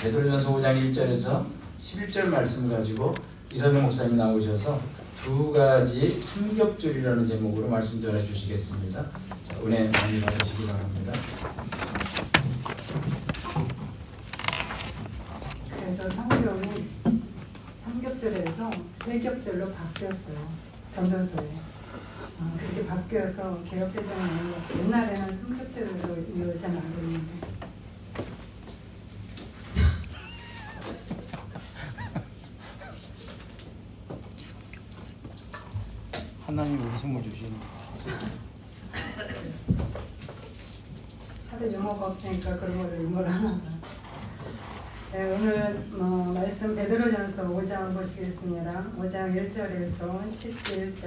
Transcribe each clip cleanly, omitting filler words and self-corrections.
베드로전서 5장 1절에서 11절 말씀 가지고 이선영 목사님이 나오셔서 두 가지 삼겹줄이라는 제목으로 말씀 전해 주시겠습니다. 자, 은혜 많이 받으시기 바랍니다. 그래서 성경이 삼겹줄에서 세겹줄로 바뀌었어요. 전도서에. 그렇게 바뀌어서 개혁개정은 옛날에는 삼겹줄로 이루어진 않았는데 하나님 웃음을 주시는 하도 유머가 없으니까 그런 거를 유머를 하나 봐. 네, 오늘 말씀 베드로전서 5장 보시겠습니다. 5장 1절에서 11절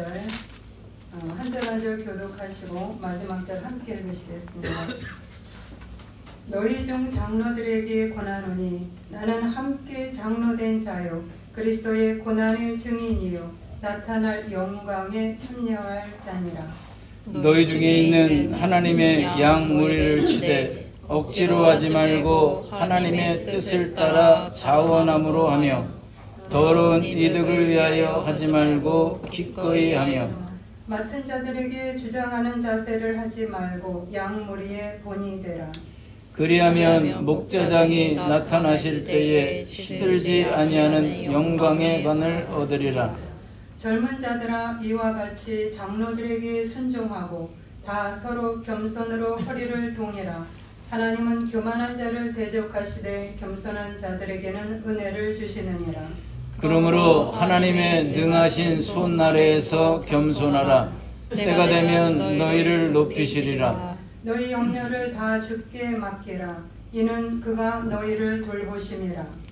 한 절 한 절 교독하시고 마지막 절 함께 읽으시겠습니다. 너희 중 장로들에게 권하노니 나는 함께 장로된 자요 그리스도의 고난의 증인이요 나타날 영광에 참여할 자니라. 너희 중에 있는 하나님의 양 무리를 치되 억지로 하지 말고 하나님의 뜻을 따라 자원함으로 하며 더러운 이득을 위하여 하지 말고 기꺼이 하며 맡은 자들에게 주장하는 자세를 하지 말고 양 무리의 본이 되라. 그리하면 목자장이 나타나실 때에 시들지 아니하는 영광의 관을 얻으리라. 젊은 자들아 이와 같이 장로들에게 순종하고 다 서로 겸손으로 허리를 동이라. 하나님은 교만한 자를 대적하시되 겸손한 자들에게는 은혜를 주시느니라. 그러므로 하나님의 능하신 손 아래에서 겸손하라. 때가 되면 너희를 높이시리라. 너희 염려를 다 주께 맡기라. 이는 그가 너희를 돌보심이라.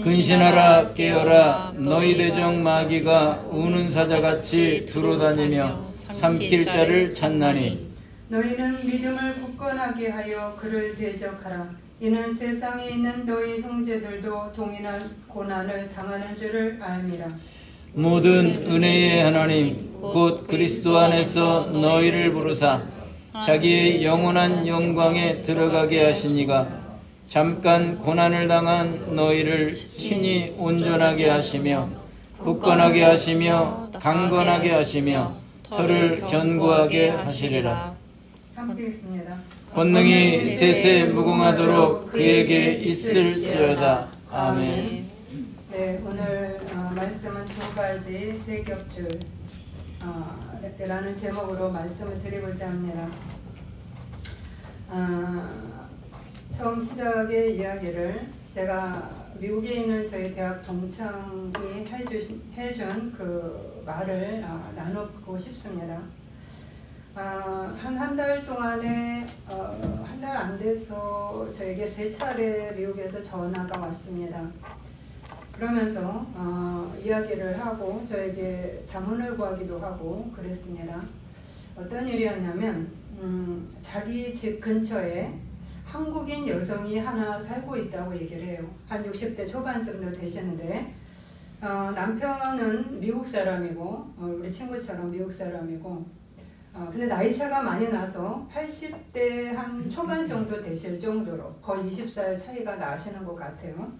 근신하라 깨어라. 너희 대적 마귀가 우는 사자같이 두루다니며 삼킬 자를 찾나니 너희는 믿음을 굳건하게 하여 그를 대적하라. 이는 세상에 있는 너희 형제들도 동일한 고난을 당하는 줄을 알미라. 모든 은혜의 하나님 곧 그리스도 안에서 너희를 부르사 자기의 영원한 영광에 들어가게 하시니가 잠깐 고난을 당한 너희를 친히 온전하게 하시며 굳건하게 하시며 강건하게 하시며 털을 견고하게 하시리라. 함께 있습니다. 권능이 세세 무궁하도록 그에게 있을지어다. 아멘. 네, 오늘 말씀은 두 가지 세겹줄 라는 제목으로 말씀을 드리고자 합니다. 처음 시작의 이야기를 제가 미국에 있는 저희 대학 동창이 해준 그 말을 나누고 싶습니다. 한 달 동안에 한 달 안 돼서 저에게 3차례 미국에서 전화가 왔습니다. 그러면서 이야기를 하고 저에게 자문을 구하기도 하고 그랬습니다. 어떤 일이었냐면 자기 집 근처에 한국인 여성이 하나 살고 있다고 얘기를 해요. 한 60대 초반 정도 되시는데 남편은 미국 사람이고 우리 친구처럼 미국 사람이고 근데 나이차가 많이 나서 80대 한 초반 정도 되실 정도로 거의 20살 차이가 나시는 것 같아요.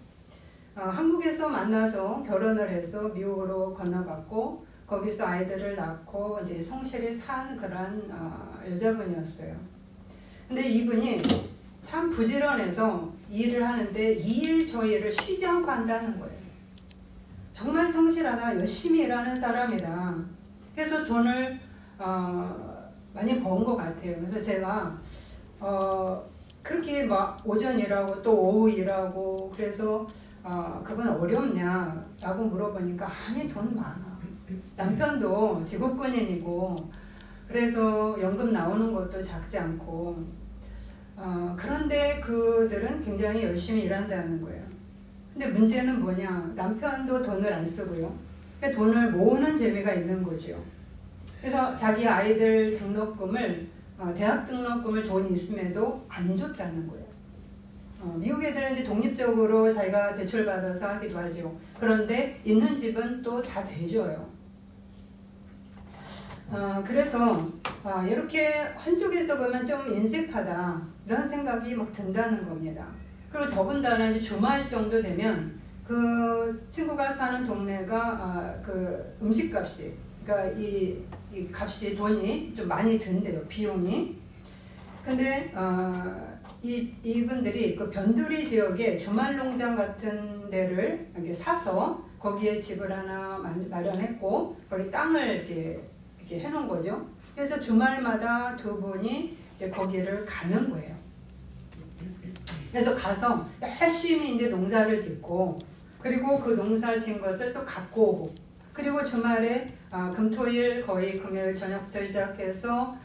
한국에서 만나서 결혼을 해서 미국으로 건너갔고 거기서 아이들을 낳고 이제 성실히 산 그런 여자분이었어요. 근데 이분이 참 부지런해서 일을 하는데 이 일 저 일을 쉬지 않고 한다는 거예요. 정말 성실하다 열심히 일하는 사람이다. 그래서 돈을 많이 번 것 같아요. 그래서 제가 그렇게 막 오전 일하고 또 오후 일하고 그래서 그건 어렵냐 라고 물어보니까 아니 돈 많아. 남편도 직업군인이고 그래서 연금 나오는 것도 작지 않고 그런데 그들은 굉장히 열심히 일한다는 거예요. 근데 문제는 뭐냐, 남편도 돈을 안 쓰고요. 그러니까 돈을 모으는 재미가 있는 거죠. 그래서 자기 아이들 등록금을 대학 등록금을 돈이 있음에도 안 줬다는 거예요. 미국 애들은 이제 독립적으로 자기가 대출받아서 하기도 하죠. 그런데 있는 집은 또 다 대줘요. 그래서 이렇게 한쪽에서 보면 좀 인색하다 이런 생각이 막 든다는 겁니다. 그리고 더군다나 이제 주말 정도 되면 그 친구가 사는 동네가 그 음식값이, 그러니까 이 값이 돈이 좀 많이 든대요, 비용이. 근데 이분들이 그 변두리 지역에 주말 농장 같은 데를 이렇게 사서 거기에 집을 하나 마련했고 거기 땅을 이렇게 해놓은 거죠. 그래서 주말마다 두 분이 이제 거기를 가는 거예요. 그래서 가서 열심히 이제 농사를 짓고, 그리고 그 농사 지은 것을 또 갖고 오고, 그리고 주말에 금토일 거의 금요일 저녁부터 시작해서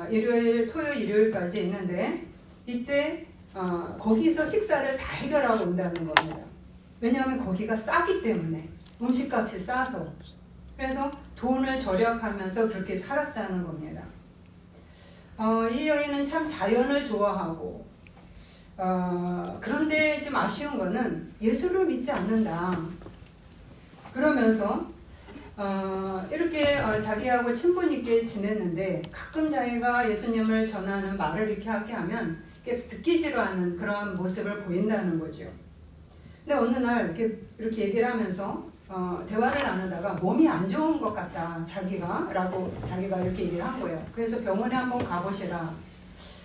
일요일, 토요일, 일요일까지 있는데, 이때 거기서 식사를 다 해결하고 온다는 겁니다. 왜냐하면 거기가 싸기 때문에, 음식값이 싸서. 그래서 돈을 절약하면서 그렇게 살았다는 겁니다. 이 여인은 참 자연을 좋아하고, 그런데 좀 아쉬운 거는 예수를 믿지 않는다. 그러면서 이렇게 자기하고 친분 있게 지냈는데 가끔 자기가 예수님을 전하는 말을 이렇게 하게 하면 듣기 싫어하는 그런 모습을 보인다는 거죠. 근데 어느 날 이렇게 얘기를 하면서 대화를 나누다가 몸이 안 좋은 것 같다, 자기가 이렇게 얘기를 한 거예요. 그래서 병원에 한번 가보시라.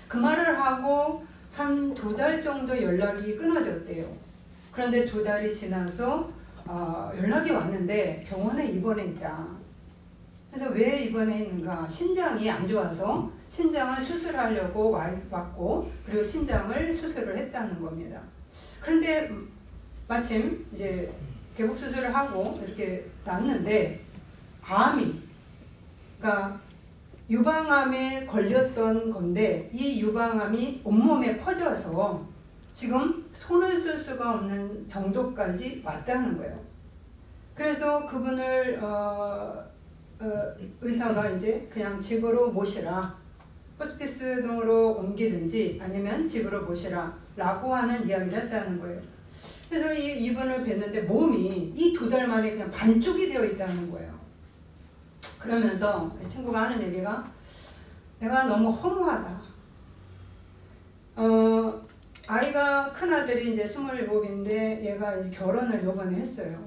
그 말을 하고 한 2달 정도 연락이 끊어졌대요. 그런데 2달이 지나서 연락이 왔는데 병원에 입원해 있다. 그래서 왜 입원해 있는가? 신장이 안 좋아서 신장을 수술하려고 왔고, 그리고 신장을 수술을 했다는 겁니다. 그런데 마침 이제 개복 수술을 하고 이렇게 났는데 그러니까 유방암에 걸렸던 건데, 이 유방암이 온몸에 퍼져서 지금 손을 쓸 수가 없는 정도까지 왔다는 거예요. 그래서 그분을 의사가 이제 그냥 집으로 모시라, 호스피스 등으로 옮기든지 아니면 집으로 모시라 라고 하는 이야기를 했다는 거예요. 그래서 이분을 뵀는데 몸이 이 2달 만에 그냥 반쪽이 되어 있다는 거예요. 그러면서 친구가 하는 얘기가, 내가 너무 허무하다. 아이가, 큰아들이 이제 27인데 얘가 이제 결혼을 요번에 했어요.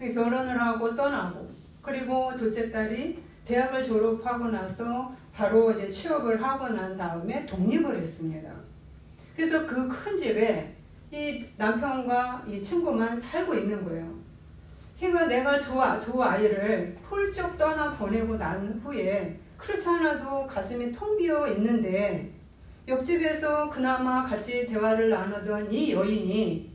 결혼을 하고 떠나고, 그리고 둘째 딸이 대학을 졸업하고 나서 바로 이제 취업을 하고 난 다음에 독립을 했습니다. 그래서 그 큰 집에 이 남편과 이 친구만 살고 있는 거예요. 그러니까 내가 두 아이를 훌쩍 떠나 보내고 난 후에 그렇지 않아도 가슴이 텅 비어 있는데, 옆집에서 그나마 같이 대화를 나누던 이 여인이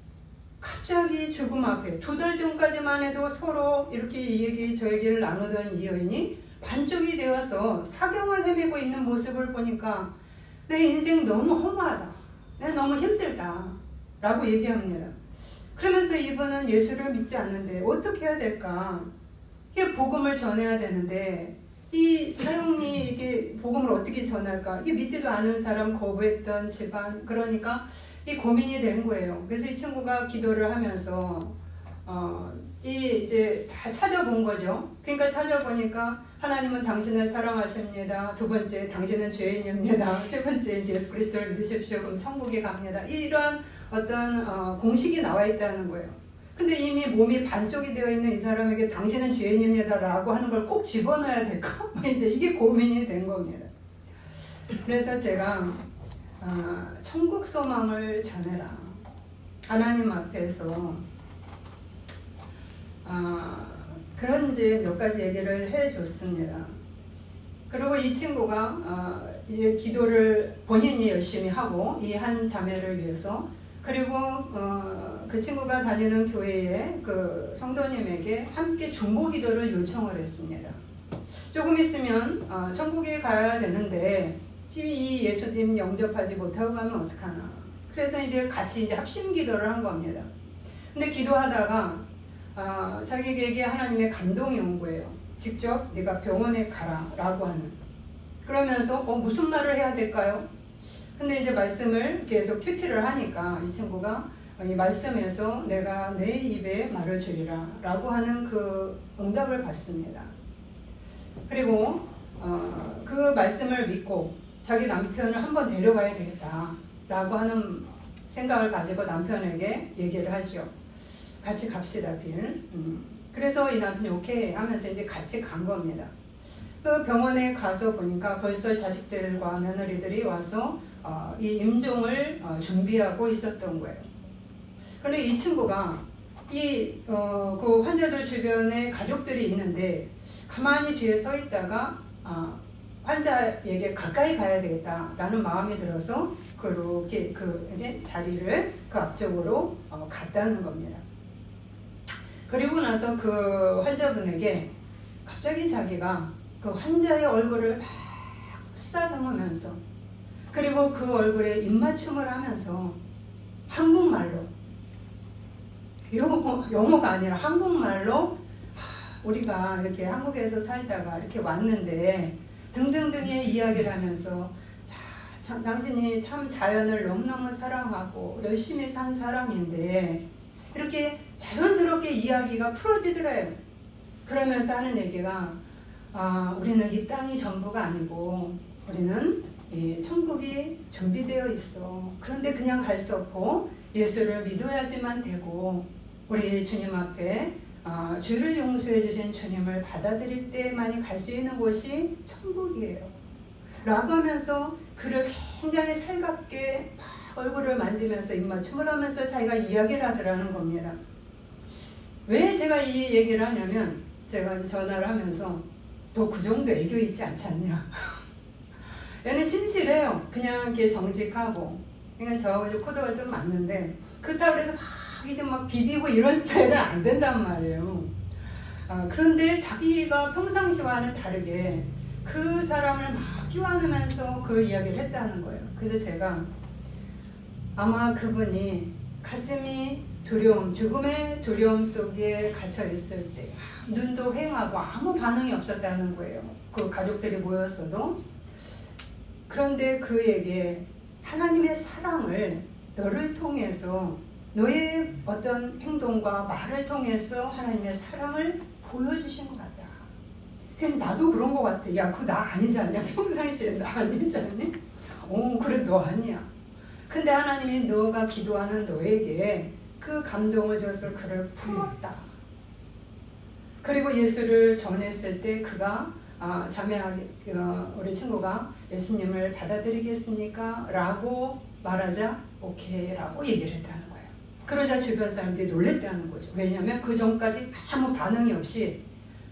갑자기 죽음 앞에, 2달 전까지만 해도 서로 이렇게 이 얘기 저 얘기를 나누던 이 여인이 반쪽이 되어서 사경을 헤매고 있는 모습을 보니까 내 인생 너무 허무하다, 내가 너무 힘들다 라고 얘기합니다. 그러면서 이분은 예수를 믿지 않는데 어떻게 해야 될까? 이게 복음을 전해야 되는데 이 사형이 이게 복음을 어떻게 전할까? 이게 믿지도 않은 사람, 거부했던 집안, 그러니까 이 고민이 된 거예요. 그래서 이 친구가 기도를 하면서 이제 다 찾아본 거죠. 그러니까 찾아보니까 하나님은 당신을 사랑하십니다. 2번째, 당신은 죄인입니다. 3번째, 예수 그리스도를 믿으십시오. 그럼 천국에 갑니다. 이런 어떤 공식이 나와 있다는 거예요. 근데 이미 몸이 반쪽이 되어 있는 이 사람에게 당신은 죄인입니다 라고 하는 걸 꼭 집어넣어야 될까? 이제 이게 고민이 된 겁니다. 그래서 제가 천국 소망을 전해라, 하나님 앞에서 그런 이제 몇 가지 얘기를 해줬습니다. 그리고 이 친구가 이제 기도를 본인이 열심히 하고 이 한 자매를 위해서, 그리고 그 친구가 다니는 교회의 그 성도님에게 함께 중보 기도를 요청을 했습니다. 조금 있으면 천국에 가야 되는데 이 예수님 영접하지 못하고 가면 어떡하나. 그래서 이제 같이 이제 합심 기도를 한 겁니다. 근데 기도하다가 자기에게 하나님의 감동이 온 거예요. 직접 네가 병원에 가라 라고 하는. 그러면서 무슨 말을 해야 될까요? 근데 이제 말씀을 계속 큐티를 하니까 이 친구가 이 말씀에서 내가 내 입에 말을 주리라 라고 하는 그 응답을 받습니다. 그리고 그 말씀을 믿고 자기 남편을 한번 데려가야 되겠다 라고 하는 생각을 가지고 남편에게 얘기를 하죠. 같이 갑시다, 빌. 그래서 이 남편이 오케이 하면서 이제 같이 간 겁니다. 그 병원에 가서 보니까 벌써 자식들과 며느리들이 와서 이 임종을 준비하고 있었던 거예요. 그런데 이 친구가 그 환자들 주변에 가족들이 있는데 가만히 뒤에 서 있다가 환자에게 가까이 가야 되겠다라는 마음이 들어서 그렇게 그 자리를 그 앞쪽으로 갔다는 겁니다. 그리고 나서 그 환자분에게 갑자기 자기가 그 환자의 얼굴을 막 쓰다듬으면서 그리고 그 얼굴에 입맞춤을 하면서 한국말로 영어가 아니라 한국말로 우리가 이렇게 한국에서 살다가 이렇게 왔는데 등등등의 이야기를 하면서 당신이 참 자연을 너무너무 사랑하고 열심히 산 사람인데 이렇게 자연스럽게 이야기가 풀어지더래요. 그러면서 하는 얘기가 우리는 이 땅이 전부가 아니고 우리는 천국이 준비되어 있어. 그런데 그냥 갈 수 없고 예수를 믿어야지만 되고 우리 주님 앞에 죄를 용서해 주신 주님을 받아들일 때만이 갈 수 있는 곳이 천국이에요. 라고 하면서 그를 굉장히 살갑게 얼굴을 만지면서 입맞춤을 하면서 자기가 이야기를 하더라는 겁니다. 왜 제가 이 얘기를 하냐면 제가 전화를 하면서 너 그 정도 애교 있지 않지 않냐. 얘는 신실해요. 그냥 이렇게 정직하고 그냥 저하고 코드가 좀 맞는데 그렇다고 해서 이제 막 비비고 이런 스타일은 안 된단 말이에요. 그런데 자기가 평상시와는 다르게 그 사람을 막 끼워안으면서 그 이야기를 했다는 거예요. 그래서 제가 아마 그분이 가슴이 두려움, 죽음의 두려움 속에 갇혀 있을 때 눈도 휑하고 아무 반응이 없었다는 거예요. 그 가족들이 모였어도. 그런데 그에게 하나님의 사랑을 너를 통해서 너의 어떤 행동과 말을 통해서 하나님의 사랑을 보여주신 것 같다. 그냥 나도 그런 것 같아. 야, 그거 나 아니지 않냐? 평상시에 나 아니지 않니? 그래, 너 아니야. 근데 하나님이 너가 기도하는 너에게 그 감동을 줘서 그를 품었다. 그리고 예수를 전했을 때 그가 우리 친구가 예수님을 받아들이겠습니까? 라고 말하자 오케이 라고 얘기를 했다는 거예요. 그러자 주변 사람들이 놀랬다는 거죠. 왜냐하면 그 전까지 아무 반응이 없이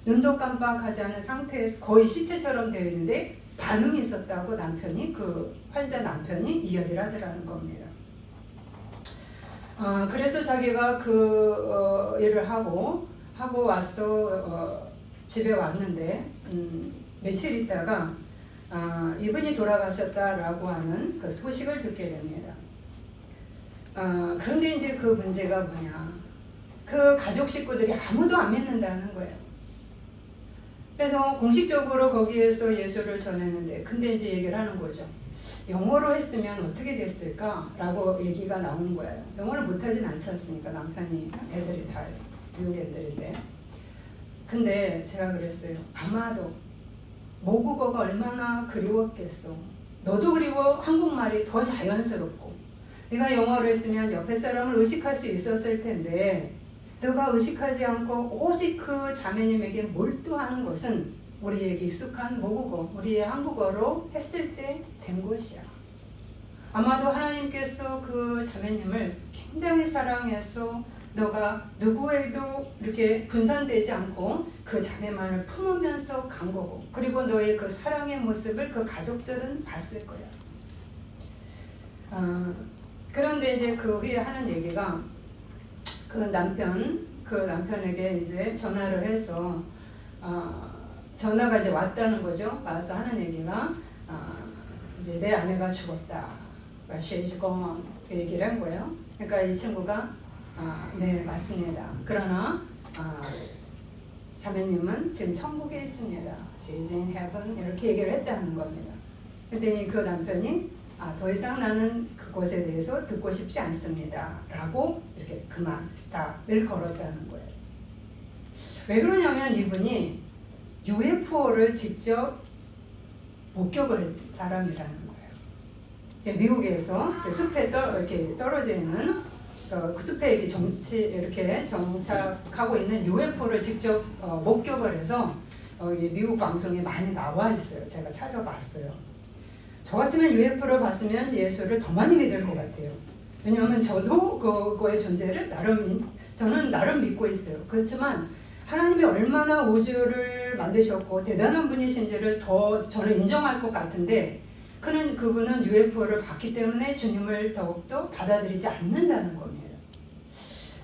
눈도 깜빡하지 않은 상태에서 거의 시체처럼 되어 있는데 반응이 있었다고 그 환자 남편이 이야기를 하더라는 겁니다. 그래서 자기가 일을 하고 와서 집에 왔는데 며칠 있다가 이분이 돌아가셨다라고 하는 그 소식을 듣게 됩니다. 그런데 이제 그 문제가 뭐냐? 그 가족 식구들이 아무도 안 믿는다는 거예요. 그래서 공식적으로 거기에서 예수를 전했는데 근데 이제 얘기를 하는 거죠. 영어로 했으면 어떻게 됐을까? 라고 얘기가 나오는 거예요. 영어를 못하진 않지 않습니까? 남편이 애들이 다 미국 애들인데. 근데 제가 그랬어요. 아마도 모국어가 얼마나 그리웠겠어. 너도 그리워 한국말이 더 자연스럽고 네가 영어를 했으면 옆에 사람을 의식할 수 있었을 텐데 너가 의식하지 않고 오직 그 자매님에게 몰두하는 것은 우리에게 익숙한 모국어, 우리의 한국어로 했을 때 된 것이야. 아마도 하나님께서 그 자매님을 굉장히 사랑해서 너가 누구에도 이렇게 분산되지 않고 그 자매만을 품으면서 간 거고 그리고 너의 그 사랑의 모습을 그 가족들은 봤을 거야. 그런데 이제 그 후에 하는 얘기가 그 남편에게 이제 전화를 해서 전화가 이제 왔다는 거죠. 와서 하는 얘기가 이제 내 아내가 죽었다. She's gone. 그 얘기를 한 거예요. 그러니까 이 친구가 네 맞습니다. 그러나 자매님은 지금 천국에 있습니다. She's in heaven. 이렇게 얘기를 했다는 겁니다. 그랬더니 그 남편이 더 이상 나는 그것에 대해서 듣고 싶지 않습니다. 라고 이렇게 그만 스탑을 걸었다는 거예요. 왜 그러냐면 이분이 UFO를 직접 목격을 한 사람이라는 거예요. 미국에서 숲에 이렇게 떨어져 있는 그 숲에 이렇게 정착하고 있는 UFO를 직접 목격을 해서 미국 방송에 많이 나와 있어요. 제가 찾아봤어요. 저 같으면 UFO를 봤으면 예수를 더 많이 믿을 것 같아요. 왜냐하면 저도 그거의 존재를 저는 나름 믿고 있어요. 그렇지만 하나님이 얼마나 우주를 만드셨고 대단한 분이신지를 더 저는 인정할 것 같은데 그분은 UFO를 봤기 때문에 주님을 더욱더 받아들이지 않는다는 겁니다.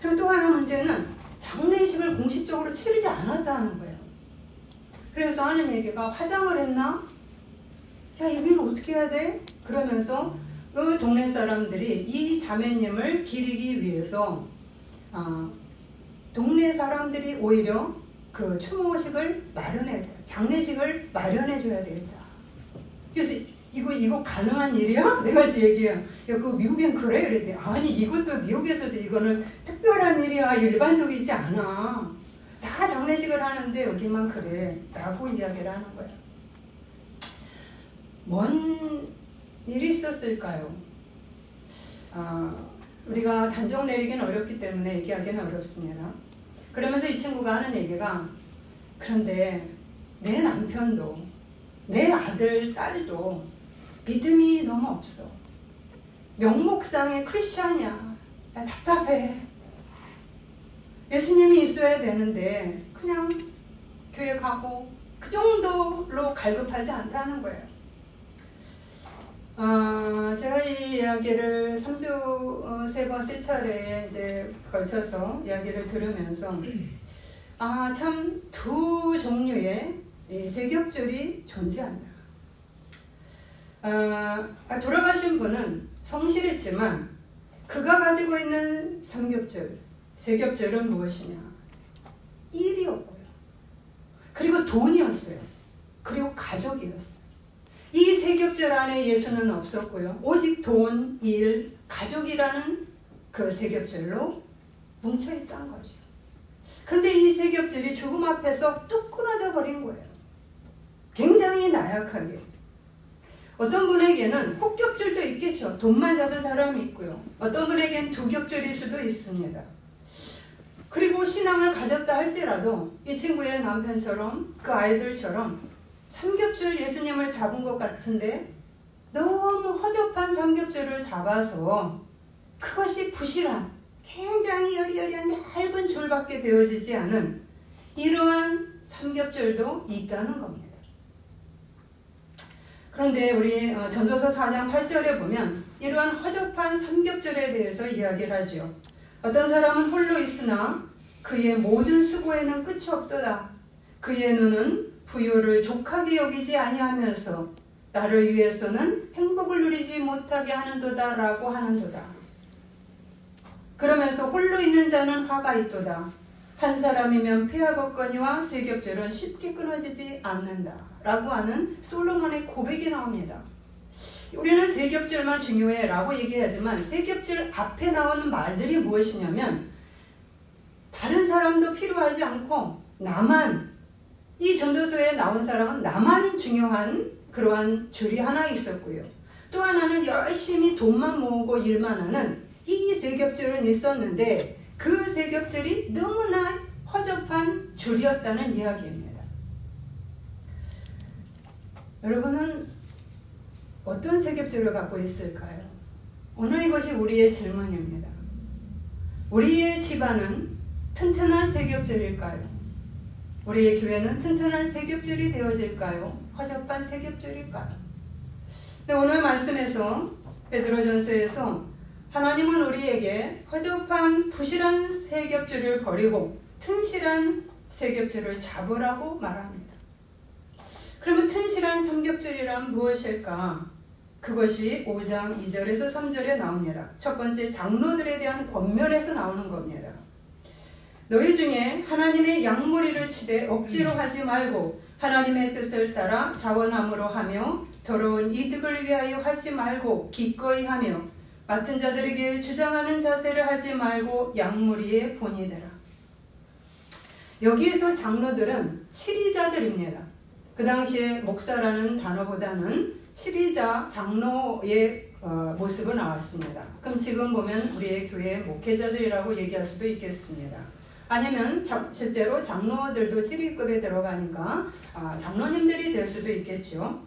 그리고 또 하나 문제는 장례식을 공식적으로 치르지 않았다는 거예요. 그래서 하는 얘기가 화장을 했나? 야, 이거 어떻게 해야 돼? 그러면서 그 동네 사람들이 이 자매님을 기리기 위해서 동네 사람들이 오히려 그 추모식을 마련했다. 장례식을 마련해줘야 되겠다. 그래서 이거 가능한 일이야? 내가 얘기해. 야, 그 미국엔 그래? 그랬더니 아니 이것도 미국에서도 이거는 특별한 일이야. 일반적이지 않아. 다 장례식을 하는데 여기만 그래. 라고 이야기를 하는 거야. 뭔 일이 있었을까요? 우리가 단정 내리기는 어렵기 때문에 얘기하기는 어렵습니다. 그러면서 이 친구가 하는 얘기가 그런데 내 남편도 내 아들, 딸도 믿음이 너무 없어. 명목상의 크리스찬이야. 나 답답해. 예수님이 있어야 되는데 그냥 교회 가고 그 정도로 갈급하지 않다는 거예요. 제가 이 이야기를 3주 3번 차례에 이제 걸쳐서 이야기를 들으면서 참 두 종류의 세격줄이 존재한다. 돌아가신 분은 성실했지만 그가 가지고 있는 삼겹줄, 세겹줄은 무엇이냐? 일이었고요. 그리고 돈이었어요. 그리고 가족이었어요. 이 세겹줄 안에 예수는 없었고요. 오직 돈, 일, 가족이라는 그 세겹줄로 뭉쳐있다는 거죠. 그런데 이 세겹줄이 죽음 앞에서 뚝 끊어져 버린 거예요. 굉장히 나약하게. 어떤 분에게는 혹겹줄도 있겠죠. 돈만 잡은 사람이 있고요. 어떤 분에게는 두 겹줄일 수도 있습니다. 그리고 신앙을 가졌다 할지라도 이 친구의 남편처럼 그 아이들처럼 삼겹줄 예수님을 잡은 것 같은데 너무 허접한 삼겹줄을 잡아서 그것이 부실한 굉장히 여리여리한 얇은 줄밖에 되어지지 않은 이러한 삼겹줄도 있다는 겁니다. 그런데 우리 전도서 4장 8절에 보면 이러한 허접한 삼겹줄에 대해서 이야기를 하죠. 어떤 사람은 홀로 있으나 그의 모든 수고에는 끝이 없도다. 그의 눈은 부요를 족하게 여기지 아니하면서 나를 위해서는 행복을 누리지 못하게 하는도다 라고 하는도다. 그러면서 홀로 있는 자는 화가 있도다. 한 사람이면 폐하겠거니와 세겹줄은 쉽게 끊어지지 않는다 라고 하는 솔로몬의 고백이 나옵니다. 우리는 세겹줄만 중요해 라고 얘기하지만 세겹줄 앞에 나오는 말들이 무엇이냐면 다른 사람도 필요하지 않고 나만, 이 전도서에 나온 사람은 나만 중요한 그러한 줄이 하나 있었고요. 또 하나는 열심히 돈만 모으고 일만 하는 이 세겹줄은 있었는데 그 세겹줄이 너무나 허접한 줄이었다는 이야기입니다. 여러분은 어떤 세겹줄을 갖고 있을까요? 오늘 이것이 우리의 질문입니다. 우리의 집안은 튼튼한 세겹줄일까요? 우리의 교회는 튼튼한 세겹줄이 되어질까요? 허접한 세겹줄일까요? 네, 오늘 말씀에서 베드로전서에서 하나님은 우리에게 허접한 부실한 세겹줄을 버리고 튼실한 세겹줄을 잡으라고 말합니다. 그러면 튼실한 삼겹줄이란 무엇일까? 그것이 5장 2절에서 3절에 나옵니다. 첫 번째, 장로들에 대한 권면에서 나오는 겁니다. 너희 중에 하나님의 양무리를 치되 억지로 하지 말고 하나님의 뜻을 따라 자원함으로 하며 더러운 이득을 위하여 하지 말고 기꺼이 하며 맡은 자들에게 주장하는 자세를 하지 말고 양무리의 본이 되라. 여기에서 장로들은 치리자들입니다. 그 당시에 목사라는 단어보다는 치리자, 장로의 모습으로 나왔습니다. 그럼 지금 보면 우리의 교회 목회자들이라고 얘기할 수도 있겠습니다. 아니면 실제로 장로들도 7위급에 들어가니까 장로님들이 될 수도 있겠죠.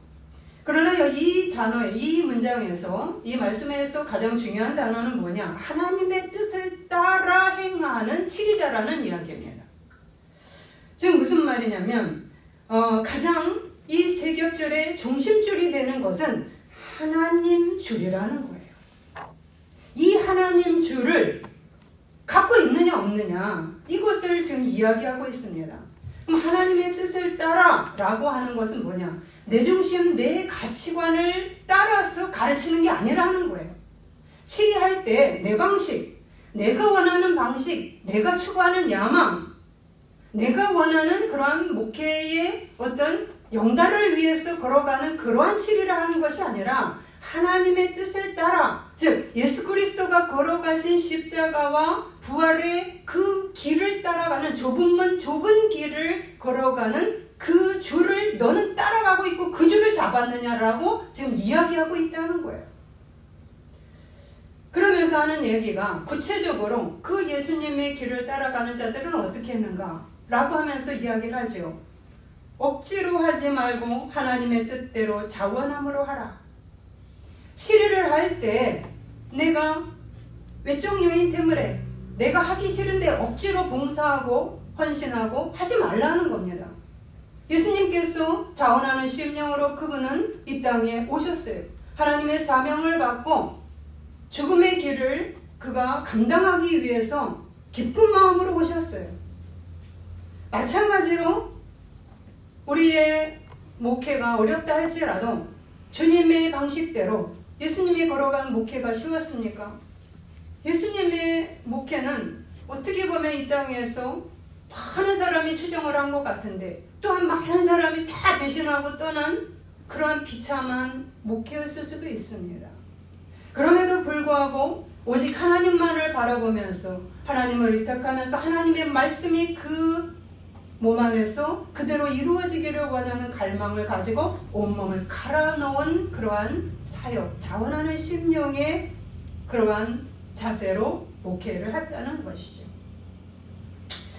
그러나 이 단어에, 이 문장에서, 이 말씀에서 가장 중요한 단어는 뭐냐? 하나님의 뜻을 따라 행하는 7위자라는 이야기입니다. 지금 무슨 말이냐면 가장 이 세겹줄의 중심줄이 되는 것은 하나님 줄이라는 거예요. 이 하나님 줄을 갖고 있느냐 없느냐, 이것을 지금 이야기하고 있습니다. 그럼 하나님의 뜻을 따라 라고 하는 것은 뭐냐? 내 중심, 내 가치관을 따라서 가르치는 게 아니라는 거예요. 치리할 때 내 방식, 내가 원하는 방식, 내가 추구하는 야망, 내가 원하는 그러한 목회의 어떤 영달을 위해서 걸어가는 그러한 치리를 하는 것이 아니라 하나님의 뜻을 따라, 즉 예수 그리스도가 걸어가신 십자가와 부활의 그 길을 따라가는, 좁은 문 좁은 길을 걸어가는 그 줄을 너는 따라가고 있고 그 줄을 잡았느냐라고 지금 이야기하고 있다는 거예요. 그러면서 하는 얘기가 구체적으로 그 예수님의 길을 따라가는 자들은 어떻게 했는가 라고 하면서 이야기를 하죠. 억지로 하지 말고 하나님의 뜻대로 자원함으로 하라. 치료를 할 때 내가 외적 요인 때문에 내가 하기 싫은데 억지로 봉사하고 헌신하고 하지 말라는 겁니다. 예수님께서 자원하는 심령으로 그분은 이 땅에 오셨어요. 하나님의 사명을 받고 죽음의 길을 그가 감당하기 위해서 기쁜 마음으로 오셨어요. 마찬가지로 우리의 목회가 어렵다 할지라도 주님의 방식대로 예수님이 걸어간 목회가 쉬웠습니까? 예수님의 목회는 어떻게 보면 이 땅에서 많은 사람이 추정을 한 것 같은데 또한 많은 사람이 다 배신하고 떠난 그러한 비참한 목회였을 수도 있습니다. 그럼에도 불구하고 오직 하나님만을 바라보면서 하나님을 의탁하면서 하나님의 말씀이 그 몸 안에서 그대로 이루어지기를 원하는 갈망을 가지고 온몸을 갈아넣은 그러한 사역, 자원하는 심령의 그러한 자세로 목회를 했다는 것이죠.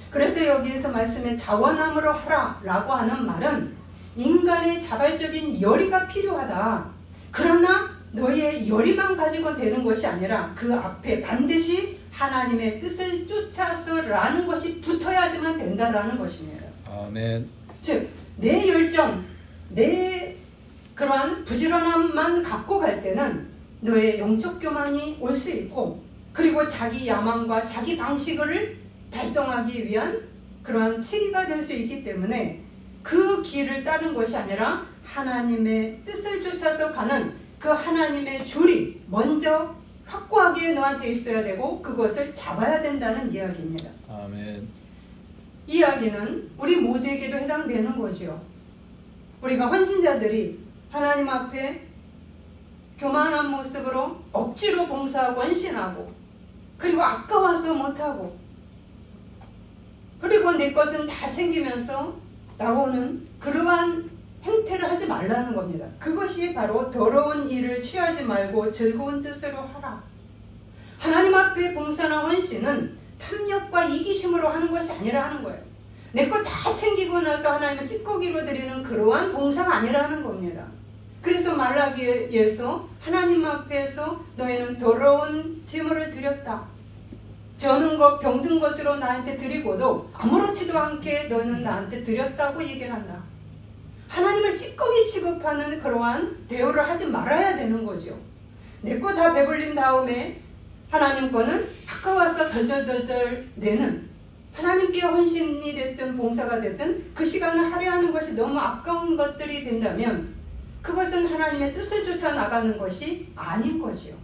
그래서 여기에서 말씀에 자원함으로 하라 라고 하는 말은 인간의 자발적인 열의가 필요하다. 그러나 너의 열의만 가지고 되는 것이 아니라 그 앞에 반드시 하나님의 뜻을 쫓아서 라는 것이 붙어야지만 된다라는 것입니다. 아멘. 즉, 내 열정, 내 그러한 부지런함만 갖고 갈 때는 너의 영적 교만이 올 수 있고, 그리고 자기 야망과 자기 방식을 달성하기 위한 그러한 치리가 될 수 있기 때문에 그 길을 따른 것이 아니라 하나님의 뜻을 쫓아서 가는 그 하나님의 줄이 먼저 확고하게 너한테 있어야 되고 그것을 잡아야 된다는 이야기입니다. 아멘. 이 이야기는 우리 모두에게도 해당되는 거죠. 우리가 헌신자들이 하나님 앞에 교만한 모습으로 억지로 봉사하고 헌신하고 그리고 아까워서 못하고 그리고 내 것은 다 챙기면서 나오는 그러한 행태를 하지 말라는 겁니다. 그것이 바로 더러운 일을 취하지 말고 즐거운 뜻으로 하라. 하나님 앞에 봉사나 헌신은 탐욕과 이기심으로 하는 것이 아니라는 거예요. 내 것 다 챙기고 나서 하나님을 찌꺼기로 드리는 그러한 봉사가 아니라는 겁니다. 그래서 말라기에서 하나님 앞에서 너희는 더러운 제물을 드렸다. 저는 것 병든 것으로 나한테 드리고도 아무렇지도 않게 너는 나한테 드렸다고 얘기를 한다. 하나님을 찌꺼기 취급하는 그러한 대우를 하지 말아야 되는 거죠. 내 거 다 배불린 다음에 하나님 거는 아까워서 덜덜덜덜 내는, 하나님께 헌신이 됐든 봉사가 됐든 그 시간을 할애하는 것이 너무 아까운 것들이 된다면 그것은 하나님의 뜻을 쫓아 나가는 것이 아닌 거죠.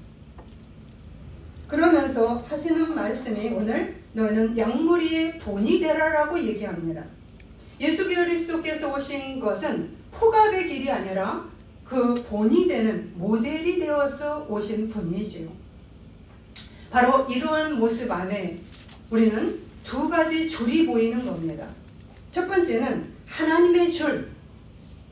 그러면서 하시는 말씀이 오늘 너희는 양무리의 본이 되라라고 얘기합니다. 예수 그리스도께서 오신 것은 포갑의 길이 아니라 그 본이 되는 모델이 되어서 오신 분이지요. 바로 이러한 모습 안에 우리는 두 가지 줄이 보이는 겁니다. 첫 번째는 하나님의 줄,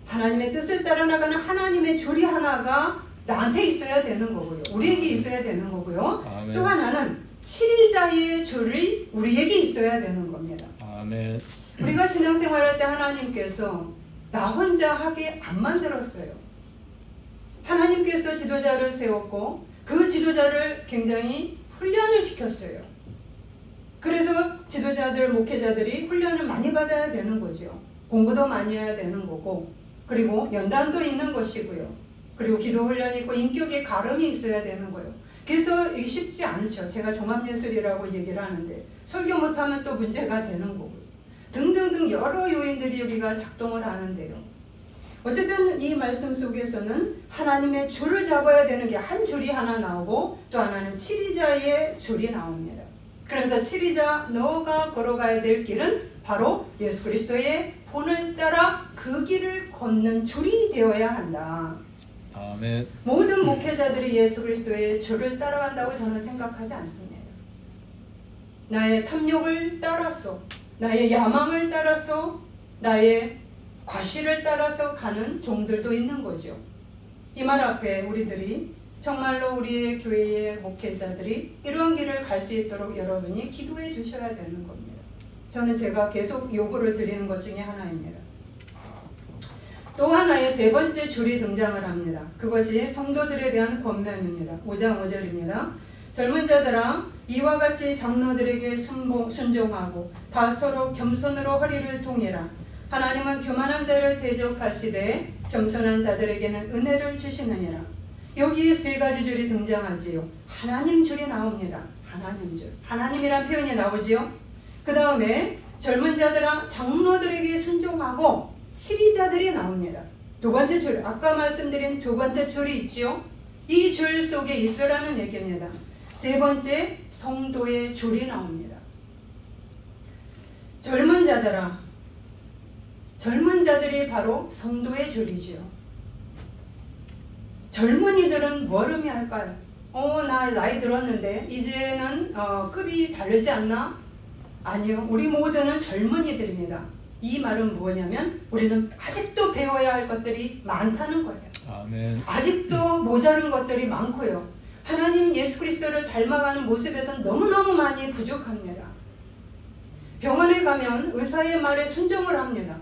하나님의 뜻을 따라 나가는 하나님의 줄이 하나가 나한테 있어야 되는 거고요. 우리에게 있어야 되는 거고요. 아멘. 또 하나는 치리자의 줄이 우리에게 있어야 되는 겁니다. 아멘. 우리가 신앙생활할 때 하나님께서 나 혼자 하게 안 만들었어요. 하나님께서 지도자를 세웠고 그 지도자를 굉장히 훈련을 시켰어요. 그래서 지도자들, 목회자들이 훈련을 많이 받아야 되는 거죠. 공부도 많이 해야 되는 거고, 그리고 연단도 있는 것이고요. 그리고 기도 훈련이 있고 인격의 가름이 있어야 되는 거예요. 그래서 이게 쉽지 않죠. 제가 종합예술이라고 얘기를 하는데 설교 못하면 또 문제가 되는 거고요. 등등등 여러 요인들이 우리가 작동을 하는데요. 어쨌든 이 말씀 속에서는 하나님의 줄을 잡아야 되는 게 한 줄이 하나 나오고 또 하나는 치리자의 줄이 나옵니다. 그래서 치리자 너가 걸어가야 될 길은 바로 예수 그리스도의 본을 따라 그 길을 걷는 줄이 되어야 한다. 아멘. 모든 목회자들이 예수 그리스도의 줄을 따라간다고 저는 생각하지 않습니다. 나의 탐욕을 따라서, 나의 야망을 따라서, 나의 과시를 따라서 가는 종들도 있는 거죠. 이 말 앞에 우리들이 정말로 우리의 교회의 목회자들이 이러한 길을 갈 수 있도록 여러분이 기도해 주셔야 되는 겁니다. 저는 제가 계속 요구를 드리는 것 중에 하나입니다. 또 하나의 세 번째 줄이 등장을 합니다. 그것이 성도들에 대한 권면입니다. 5장 5절입니다. 젊은 자들아 이와 같이 장로들에게 순종하고 다 서로 겸손으로 허리를 동이라. 하나님은 교만한 자를 대적하시되 겸손한 자들에게는 은혜를 주시느니라. 여기 세 가지 줄이 등장하지요. 하나님 줄이 나옵니다. 하나님 줄. 하나님이란 표현이 나오지요. 그 다음에 젊은 자들아 장로들에게 순종하고 치리자들이 나옵니다. 두 번째 줄, 아까 말씀드린 두 번째 줄이 있죠. 이 줄 속에 있으라는 얘기입니다. 세 번째 성도의 줄이 나옵니다. 젊은 자들아, 젊은 자들이 바로 성도의 줄이죠. 젊은이들은 뭘 의미할까요? 나 나이 들었는데 이제는 급이 다르지 않나? 아니요. 우리 모두는 젊은이들입니다. 이 말은 뭐냐면 우리는 아직도 배워야 할 것들이 많다는 거예요. 아멘. 아직도 모자른 것들이 많고요. 하나님 예수 그리스도를 닮아가는 모습에선 너무너무 많이 부족합니다. 병원에 가면 의사의 말에 순종을 합니다.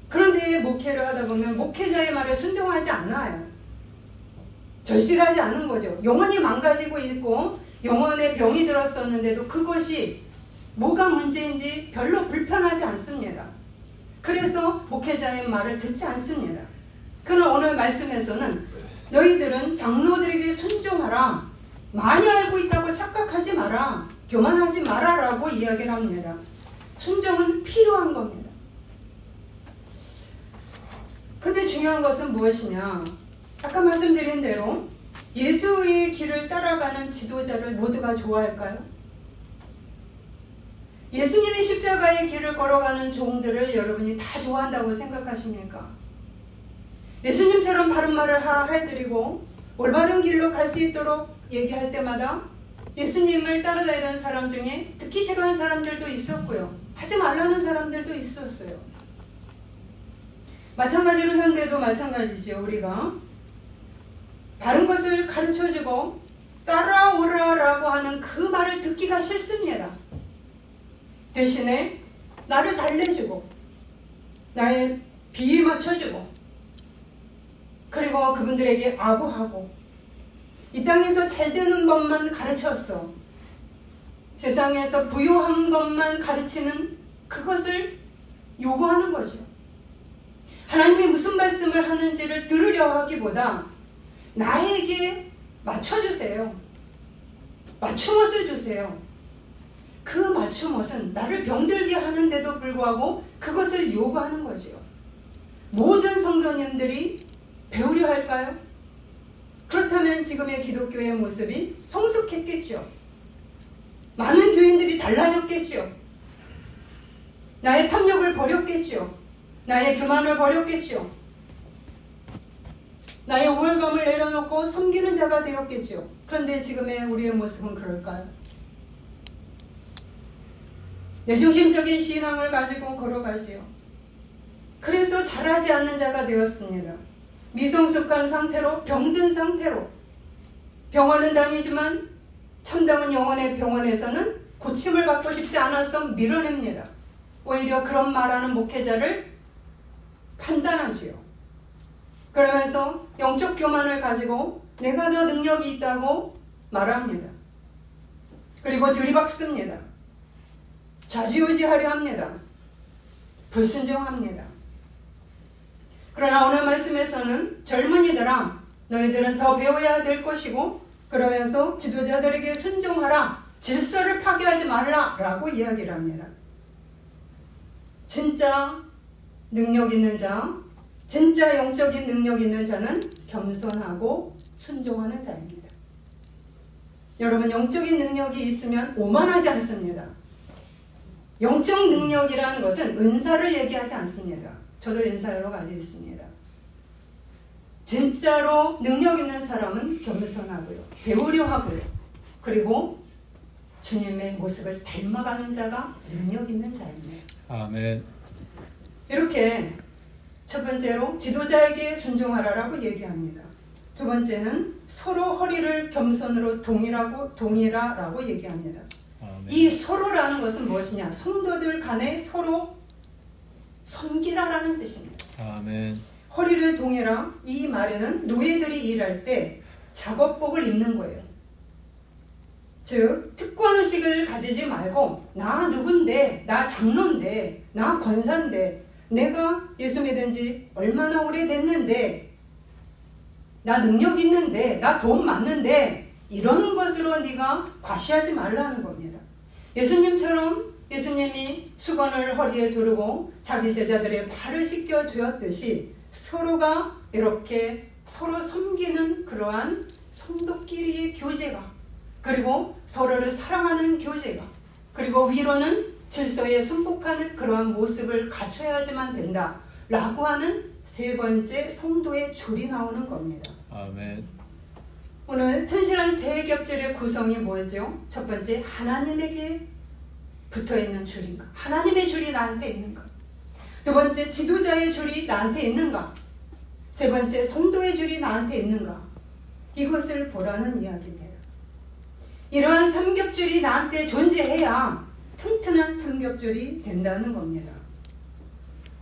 그런데 목회를 하다 보면 목회자의 말에 순종하지 않아요. 절실하지 않은 거죠. 영혼이 망가지고 있고 영혼에 병이 들었었는데도 그것이 뭐가 문제인지 별로 불편하지 않습니다. 그래서 목회자의 말을 듣지 않습니다. 그러나 오늘 말씀에서는 너희들은 장로들에게 순종하라. 많이 알고 있다고 착각하지 마라. 교만하지 마라라고 이야기를 합니다. 순종은 필요한 겁니다. 근데 중요한 것은 무엇이냐? 아까 말씀드린 대로 예수의 길을 따라가는 지도자를 모두가 좋아할까요? 예수님이 십자가의 길을 걸어가는 종들을 여러분이 다 좋아한다고 생각하십니까? 예수님처럼 바른 말을 해드리고 올바른 길로 갈 수 있도록 얘기할 때마다 예수님을 따라다니는 사람 중에 듣기 싫어하는 사람들도 있었고요. 하지 말라는 사람들도 있었어요. 마찬가지로 현대도 마찬가지죠. 우리가 바른 것을 가르쳐주고 따라오라라고 하는 그 말을 듣기가 싫습니다. 대신에 나를 달래주고 나의 비위 맞춰주고 그리고 그분들에게 아부하고 이 땅에서 잘 되는 법만 가르쳤어. 세상에서 부유한 것만 가르치는 그것을 요구하는 거죠. 하나님이 무슨 말씀을 하는지를 들으려 하기보다 나에게 맞춰주세요. 맞춤옷을 주세요. 그 맞춤옷은 나를 병들게 하는데도 불구하고 그것을 요구하는 거죠. 모든 성도님들이 배우려 할까요? 그렇다면 지금의 기독교의 모습이 성숙했겠죠. 많은 교인들이 달라졌겠죠. 나의 탐욕을 버렸겠죠. 나의 교만을 버렸겠죠. 나의 우월감을 내려놓고 섬기는 자가 되었겠죠. 그런데 지금의 우리의 모습은 그럴까요? 내중심적인 신앙을 가지고 걸어가지요. 그래서 잘하지 않는 자가 되었습니다. 미성숙한 상태로 병든 상태로 병원은 다니지만 참다운 영혼의 병원에서는 고침을 받고 싶지 않아서 밀어냅니다. 오히려 그런 말하는 목회자를 판단하지요. 그러면서 영적 교만을 가지고 내가 더 능력이 있다고 말합니다. 그리고 들이박습니다. 좌지우지하려 합니다. 불순종합니다. 그러나 오늘 말씀에서는 젊은이들아 너희들은 더 배워야 될 것이고 그러면서 지도자들에게 순종하라, 질서를 파괴하지 말라 라고 이야기를 합니다. 진짜 능력 있는 자, 진짜 영적인 능력 있는 자는 겸손하고 순종하는 자입니다. 여러분, 영적인 능력이 있으면 오만하지 않습니다. 영적 능력이라는 것은 은사를 얘기하지 않습니다. 저도 은사 여러 가지 있습니다. 진짜로 능력 있는 사람은 겸손하고요. 배우려 하고요. 그리고 주님의 모습을 닮아가는 자가 능력 있는 자입니다. 아멘. 이렇게 첫 번째로 지도자에게 순종하라라고 얘기합니다. 두 번째는 서로 허리를 겸손으로 동이라라고 얘기합니다. 아멘. 이 서로라는 것은 무엇이냐? 성도들 간에 서로 섬기라라는 뜻입니다. 아멘. 허리를 동해라. 이 말에는 노예들이 일할 때 작업복을 입는 거예요. 즉 특권의식을 가지지 말고 나 누군데, 나 장로인데, 나 권사인데, 내가 예수 믿은 지 얼마나 오래됐는데, 나 능력 있는데, 나 돈 많은데, 이런 것으로 네가 과시하지 말라는 겁니다. 예수님처럼 예수님이 수건을 허리에 두르고 자기 제자들의 발을 씻겨 주었듯이 서로가 이렇게 서로 섬기는 그러한 성도끼리의 교제가, 그리고 서로를 사랑하는 교제가, 그리고 위로는 질서에 순복하는 그러한 모습을 갖춰야지만 된다 라고 하는 세 번째 성도의 줄이 나오는 겁니다. 아멘. 오늘 튼실한 세 겹줄의 구성이 뭐죠? 첫 번째, 하나님에게 붙어있는 줄인가? 하나님의 줄이 나한테 있는가? 두 번째, 지도자의 줄이 나한테 있는가? 세 번째, 성도의 줄이 나한테 있는가? 이것을 보라는 이야기입니다. 이러한 삼겹줄이 나한테 존재해야 튼튼한 삼겹줄이 된다는 겁니다.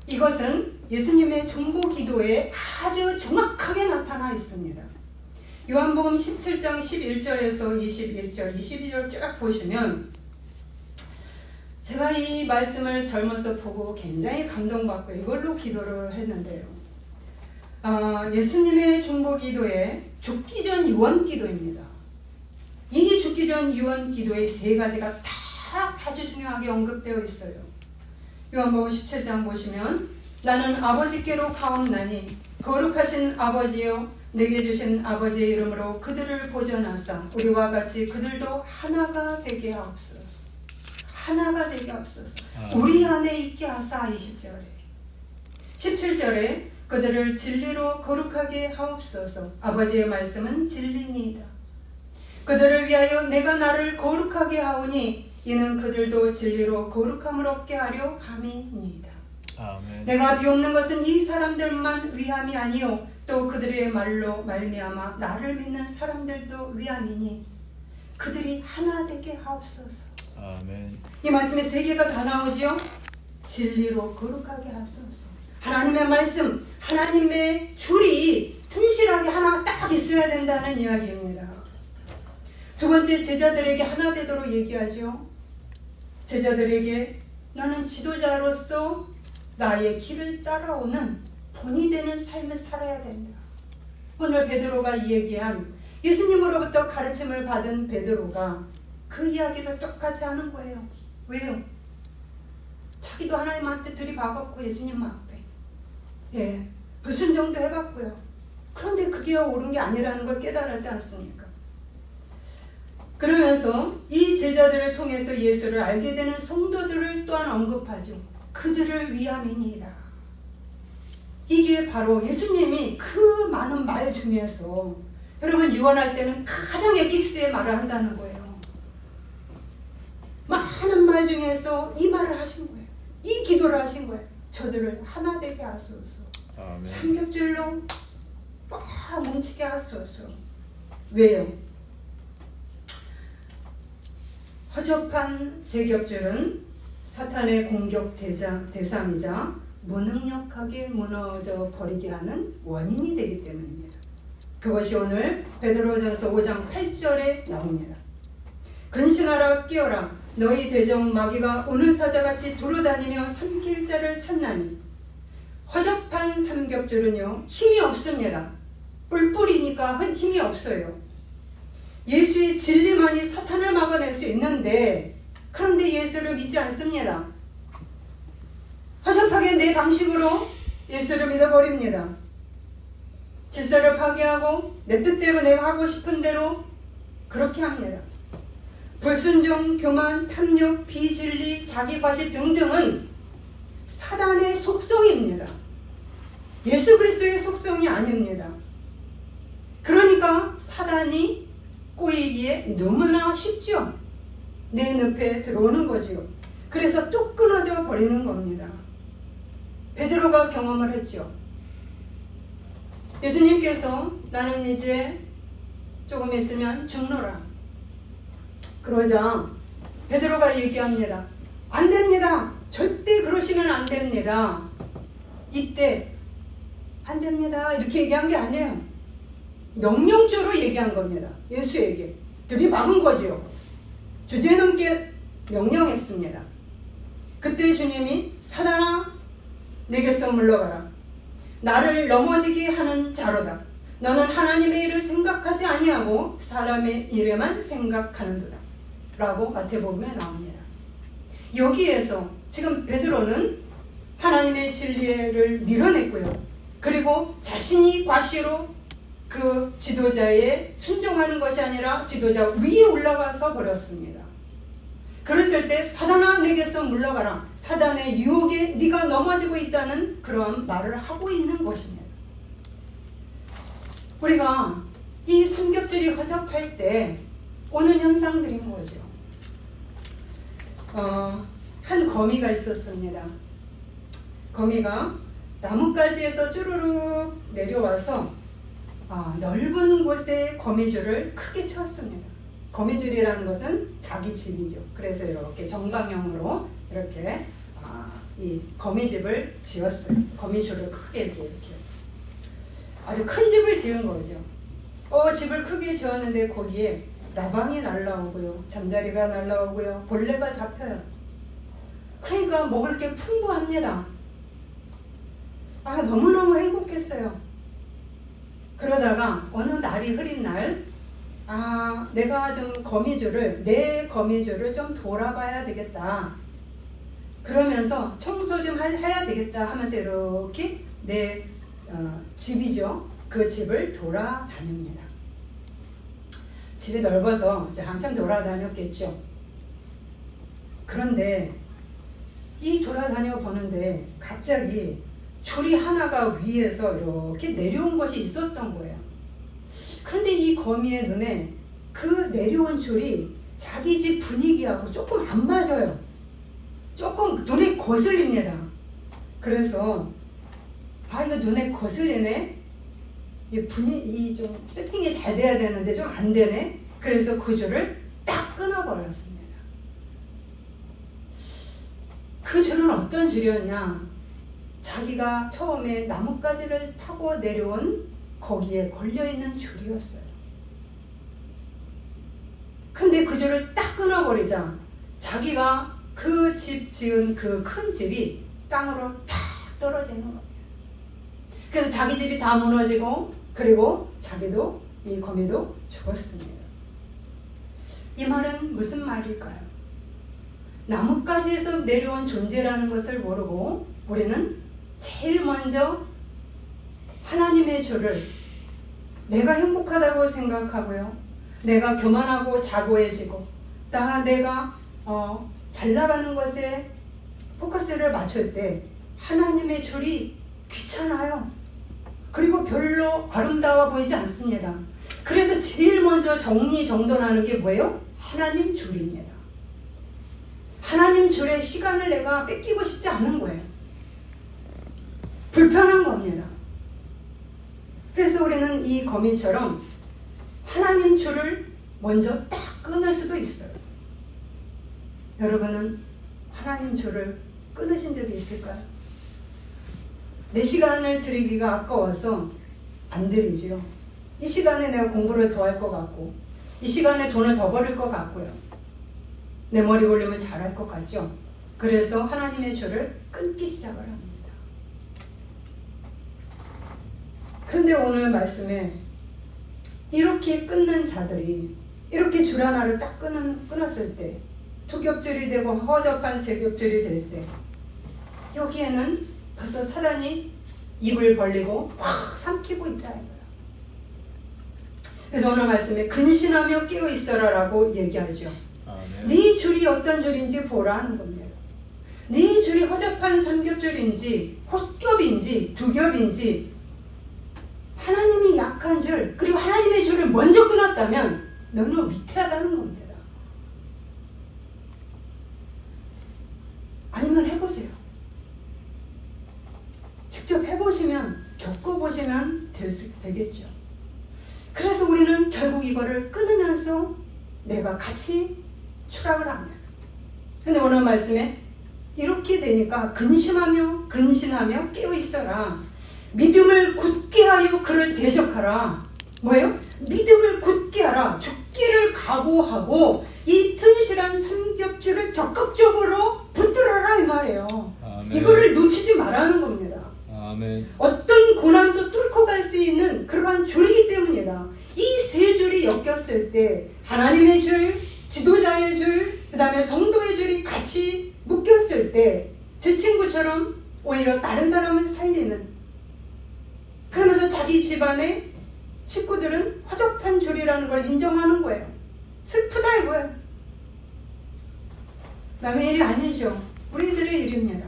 이것은 예수님의 중보 기도에 아주 정확하게 나타나 있습니다. 요한복음 17장 11절에서 21절, 22절 쭉 보시면 제가 이 말씀을 젊어서 보고 굉장히 감동받고 이걸로 기도를 했는데요. 예수님의 중보 기도에 죽기 전 유언 기도입니다. 이 죽기 전 유언 기도의 세 가지가 다 아주 중요하게 언급되어 있어요. 요한복음 17장 보시면 나는 아버지께로 가옵나니 거룩하신 아버지여 내게 주신 아버지의 이름으로 그들을 보존하사 우리와 같이 그들도 하나가 되게 하옵소서. 하나가 되게 하옵소서. 우리 안에 있게 하사. 20절에 17절에 그들을 진리로 거룩하게 하옵소서. 아버지의 말씀은 진리니이다. 그들을 위하여 내가 나를 거룩하게 하오니 이는 그들도 진리로 거룩함을 얻게 하려 함이니이다. 아멘. 내가 비옵는 것은 이 사람들만 위함이 아니요 또 그들의 말로 말미암아 나를 믿는 사람들도 위함이니 그들이 하나 되게 하옵소서. 아멘. 이 말씀에 세 개가 다 나오지요. 진리로 거룩하게 하소서. 하나님의 말씀, 하나님의 줄이 튼실하게 하나가 딱 있어야 된다는 이야기입니다. 두 번째, 제자들에게 하나 되도록 얘기하죠. 제자들에게 너는 지도자로서 나의 길을 따라오는 본이 되는 삶을 살아야 된다. 오늘 베드로가 얘기한 예수님으로부터 가르침을 받은 베드로가 그 이야기를 똑같이 하는 거예요. 왜요? 자기도 하나님한테 들이박았고 예수님 앞에 불순종도 해봤고요. 그런데 그게 옳은 게 아니라는 걸 깨달았지 않습니까? 그러면서 이 제자들을 통해서 예수를 알게 되는 성도들을 또한 언급하죠. 그들을 위함이니이다. 이게 바로 예수님이 그 많은 말 중에서 여러분 유언할 때는 가장 에픽스의 말을 한다는 거예요. 많은 말 중에서 이 말을 하신 거예요. 이 기도를 하신 거예요. 저들을 하나 되게 하소서. 아멘. 삼겹줄로 꽉 뭉치게 하소서. 왜요? 허접한 세겹줄은 사탄의 공격 대상이자 무능력하게 무너져 버리게 하는 원인이 되기 때문입니다. 그것이 오늘 베드로전서 5장 8절에 나옵니다. 근신하라 깨어라 너희 대적 마귀가 오는 사자같이 두루다니며 삼킬 자를 찾나니. 허접한 삼겹줄은요 힘이 없습니다. 뿔뿔이니까 힘이 없어요. 예수의 진리만이 사탄을 막아낼 수 있는데 그런데 예수를 믿지 않습니다. 허접하게 내 방식으로 예수를 믿어버립니다. 질서를 파괴하고 내 뜻대로 내가 하고 싶은 대로 그렇게 합니다. 불순종, 교만, 탐욕, 비진리, 자기과시 등등은 사단의 속성입니다. 예수 그리스도의 속성이 아닙니다. 그러니까 사단이 꼬이기에 너무나 쉽죠. 내 늪에 들어오는 거죠. 그래서 뚝 끊어져 버리는 겁니다. 베드로가 경험을 했죠. 예수님께서 나는 이제 조금 있으면 죽노라. 그러자 베드로가 얘기합니다. 안 됩니다. 절대 그러시면 안 됩니다. 이때 안 됩니다. 이렇게 얘기한 게 아니에요. 명령조로 얘기한 겁니다. 예수에게 들이박은 거죠. 주제넘게 명령했습니다. 그때 주님이 사단아 내게서 물러가라. 나를 넘어지게 하는 자로다. 너는 하나님의 일을 생각하지 아니하고 사람의 일에만 생각하는도다. 라고 마태복음에 나옵니다. 여기에서 지금 베드로는 하나님의 진리를 밀어냈고요. 그리고 자신이 과시로 그 지도자에 순종하는 것이 아니라 지도자 위에 올라가서 버렸습니다. 그랬을 때 사단아 내게서 물러가라. 사단의 유혹에 네가 넘어지고 있다는 그런 말을 하고 있는 것입니다. 우리가 이 삼겹줄이 허접할 때 오는 현상들인 거죠. 한 거미가 있었습니다. 거미가 나뭇가지에서 쭈루룩 내려와서 넓은 곳에 거미줄을 크게 쳤습니다. 거미줄이라는 것은 자기 집이죠. 그래서 이렇게 정방형으로 이렇게 이 거미집을 지었어요. 거미줄을 크게 이렇게 아주 큰 집을 지은 거죠. 집을 크게 지었는데 거기에 나방이 날라오고요, 잠자리가 날라오고요, 벌레가 잡혀요. 그러니까 먹을 게 풍부합니다. 너무너무 행복했어요. 그러다가 어느 날이 흐린 날 내가 좀 내 거미줄을 좀 돌아봐야 되겠다. 그러면서 청소 좀 해야 되겠다 하면서 이렇게 내 집이죠. 그 집을 돌아다닙니다. 집이 넓어서 이제 한참 돌아다녔겠죠. 그런데 이 돌아다녀 보는데 갑자기 줄이 하나가 위에서 이렇게 내려온 것이 있었던 거예요. 그런데 이 거미의 눈에 그 내려온 줄이 자기 집 분위기하고 조금 안 맞아요. 조금 눈에 거슬립니다. 그래서 이거 눈에 거슬리네. 이 좀 세팅이 잘 돼야 되는데 좀 안 되네. 그래서 그 줄을 딱 끊어버렸습니다. 그 줄은 어떤 줄이었냐? 자기가 처음에 나뭇가지를 타고 내려온 거기에 걸려있는 줄이었어요. 근데 그 줄을 딱 끊어버리자 자기가 그 집 지은 그 큰 집이 땅으로 탁 떨어지는 겁니다. 그래서 자기 집이 다 무너지고 그리고 자기도 이 거미도 죽었습니다. 이 말은 무슨 말일까요? 나뭇가지에서 내려온 존재라는 것을 모르고 우리는 제일 먼저 하나님의 줄을 내가 행복하다고 생각하고요. 내가 교만하고 자고해지고 내가 잘 나가는 것에 포커스를 맞출 때 하나님의 줄이 귀찮아요. 그리고 별로 아름다워 보이지 않습니다. 그래서 제일 먼저 정리정돈하는 게 뭐예요? 하나님 줄입니다. 하나님 줄에 시간을 내가 뺏기고 싶지 않은 거예요. 불편한 겁니다. 그래서 우리는 이 거미처럼 하나님 줄을 먼저 딱 끊을 수도 있어요. 여러분은 하나님 줄을 끊으신 적이 있을까요? 내 시간을 드리기가 아까워서 안 드리죠. 이 시간에 내가 공부를 더 할 것 같고, 이 시간에 돈을 더 벌을 것 같고요. 내 머리 올리면 잘할 것 같죠. 그래서 하나님의 줄을 끊기 시작을 합니다. 그런데 오늘 말씀에 이렇게 끊는 자들이 이렇게 줄 하나를 딱 끊었을 때, 두 겹줄이 되고 허접한 세 겹줄이 될 때, 여기에는 벌써 사단이 입을 벌리고 확 삼키고 있다 이거야. 그래서 오늘 말씀에 근신하며 깨어 있어라 라고 얘기하죠. 네 줄이 어떤 줄인지 보라는 겁니다. 네 줄이 허접한 삼겹줄인지 헛겹인지 두겹인지, 하나님이 약한 줄, 그리고 하나님의 줄을 먼저 끊었다면 너는 위태하다는 겁니다. 아니면 해보세요. 직접 해보시면, 겪어보시면 되겠죠. 그래서 우리는 결국 이거를 끊으면서 내가 같이 추락을 합니다. 근데 오늘 말씀에 이렇게 되니까 근신하며 깨어 있어라. 믿음을 굳게 하여 그를 대적하라. 뭐예요? 믿음을 굳게 하라. 죽기를 각오하고 이 튼실한 삼겹줄을 적극적으로 붙들어라 이 말이에요. 아멘. 이거를 놓치지 말라는 겁니다. 아멘. 어떤 고난도 뚫고 갈 수 있는 그러한 줄이기 때문이다. 이 세 줄이 엮였을 때 하나님의 줄, 지도자의 줄, 그 다음에 성도의 줄이 같이 묶였을 때 제 친구처럼 오히려 다른 사람을 살리는, 그러면서 자기 집안의 식구들은 허접한 줄이라는 걸 인정하는 거예요. 슬프다 이거예요. 남의 일이 아니죠. 우리들의 일입니다.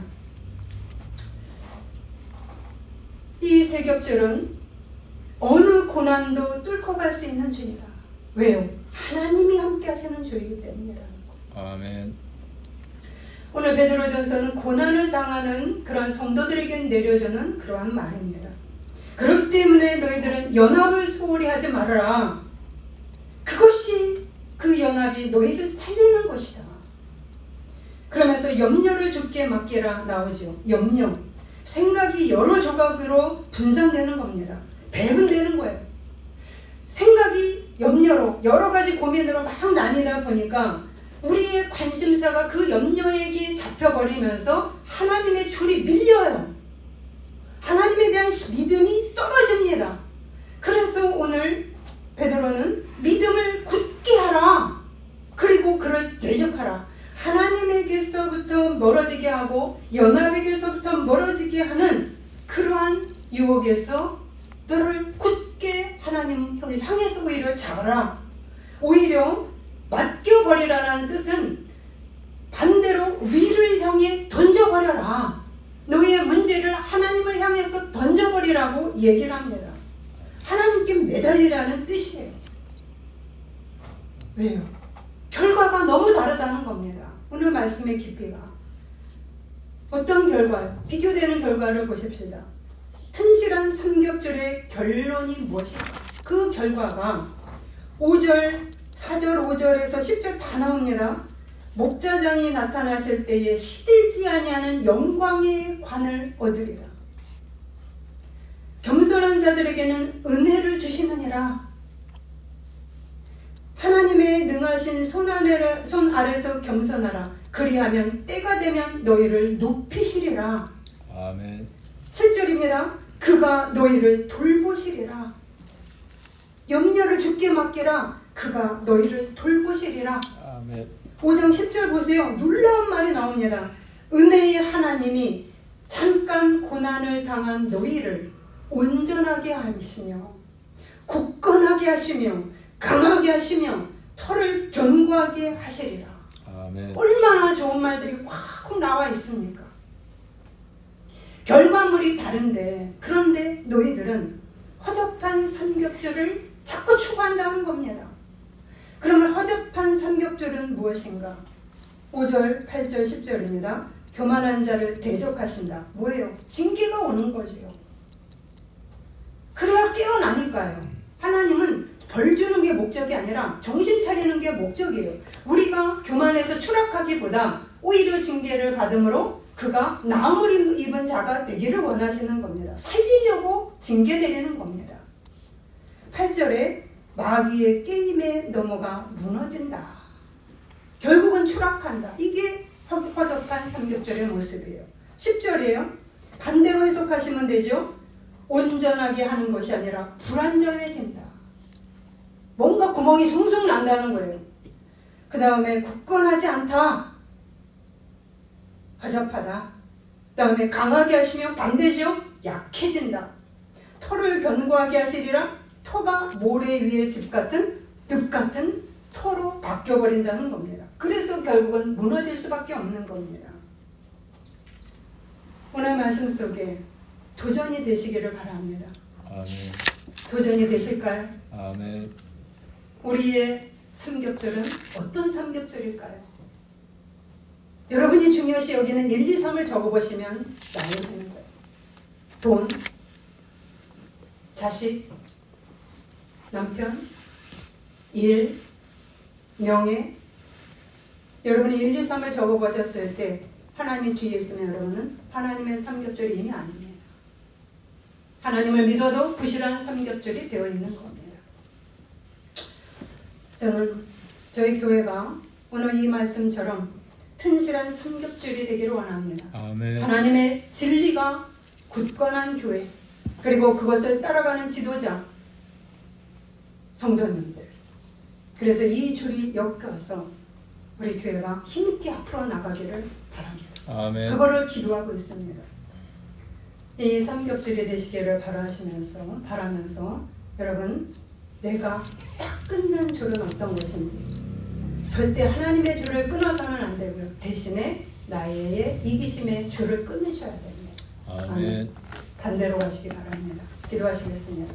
이 세 겹줄은 어느 고난도 뚫고 갈 수 있는 줄이다. 왜요? 하나님이 함께 하시는 줄이기 때문이라는 거예요. 아멘. 오늘 베드로전서는 고난을 당하는 그런 성도들에게 내려주는 그러한 말입니다. 그렇기 때문에 너희들은 연합을 소홀히 하지 말아라. 그것이, 그 연합이 너희를 살리는 것이다. 그러면서 염려를 주께 맡기라 나오죠. 염려. 생각이 여러 조각으로 분산되는 겁니다. 배분되는 거예요. 생각이 염려로, 여러 가지 고민으로 막 나뉘다 보니까 우리의 관심사가 그 염려에게 잡혀버리면서 하나님의 줄이 밀려요. 하나님에 대한 믿음이 떨어집니다. 그래서 오늘 베드로는 믿음을 굳게 하라. 그리고 그를 대적하라. 하나님에게서부터 멀어지게 하고 연합에게서부터 멀어지게 하는 그러한 유혹에서 너를 굳게 하나님을 향해서 오히려 잡아라. 오히려 맡겨버리라는 뜻은 반대로 위를 향해 던져버려라. 너희의 문제를 하나님을 향해서 던져버리라고 얘기를 합니다. 하나님께 매달리라는 뜻이에요. 왜요? 결과가 너무 다르다는 겁니다. 오늘 말씀의 깊이가. 어떤 결과요? 비교되는 결과를 보십시다. 튼실한 삼겹줄의 결론이 무엇일까? 그 결과가 5절, 4절, 5절에서 10절 다 나옵니다. 목자장이 나타나실 때에 시들지 아니하는 영광의 관을 얻으리라. 겸손한 자들에게는 은혜를 주시느니라. 하나님의 능하신 손 아래서 겸손하라. 그리하면 때가 되면 너희를 높이시리라. 아멘. 7절입니다. 그가 너희를 돌보시리라. 염려를 주께 맡기라. 그가 너희를 돌보시리라. 아멘. 5장 10절 보세요. 놀라운 말이 나옵니다. 은혜의 하나님이 잠깐 고난을 당한 너희를 온전하게 하시며 굳건하게 하시며 강하게 하시며 털을 견고하게 하시리라. 아멘. 얼마나 좋은 말들이 확 나와 있습니까? 결과물이 다른데, 그런데 너희들은 허접한 삼겹줄을 자꾸 추구한다는 겁니다. 그러면 허접한 삼겹줄은 무엇인가? 5절, 8절, 10절입니다. 교만한 자를 대적하신다. 뭐예요? 징계가 오는 거죠. 그래야 깨어나니까요. 하나님은 벌 주는 게 목적이 아니라 정신 차리는 게 목적이에요. 우리가 교만해서 추락하기보다 오히려 징계를 받음으로 그가 나음을 입은 자가 되기를 원하시는 겁니다. 살리려고 징계 내리는 겁니다. 8절에 마귀의 게임에 넘어가 무너진다. 결국은 추락한다. 이게 허접한 삼겹절의 모습이에요. 10절이에요. 반대로 해석하시면 되죠. 온전하게 하는 것이 아니라 불완전해진다. 뭔가 구멍이 숭숭 난다는 거예요. 그 다음에 굳건하지 않다. 허접하다. 그 다음에 강하게 하시면 반대죠. 약해진다. 터를 견고하게 하시리라. 터가 모래 위에 집 같은 늪 같은 터로 바뀌어버린다는 겁니다. 그래서 결국은 무너질 수밖에 없는 겁니다. 오늘 말씀 속에 도전이 되시기를 바랍니다. 아멘. 도전이 되실까요? 아멘. 우리의 삼겹절은 어떤 삼겹절일까요? 여러분이 중요시 여기는 1, 2, 3을 적어보시면 나오시는 거예요. 돈, 자식, 남편, 일, 명예. 여러분이 1, 2, 3을 적어보셨을 때 하나님이 뒤에 있으면 여러분은 하나님의 삼겹절이 이미 아닙니다. 하나님을 믿어도 부실한 삼겹절이 되어 있는 겁니다. 저는 저희 교회가 오늘 이 말씀처럼 튼실한 삼겹줄이 되기를 원합니다. 아멘. 하나님의 진리가 굳건한 교회, 그리고 그것을 따라가는 지도자, 성도님들. 그래서 이 줄이 엮여서 우리 교회가 힘있게 앞으로 나가기를 바랍니다. 아멘. 그거를 기도하고 있습니다. 이 삼겹줄이 되시기를 바라면서 여러분, 내가 딱 끊는 줄은 어떤 것인지 절대 하나님의 줄을 끊어서는 안 되고요. 대신에 나의 이기심의 줄을 끊으셔야 됩니다. 아멘. 반대로 가시기 바랍니다. 기도하시겠습니다.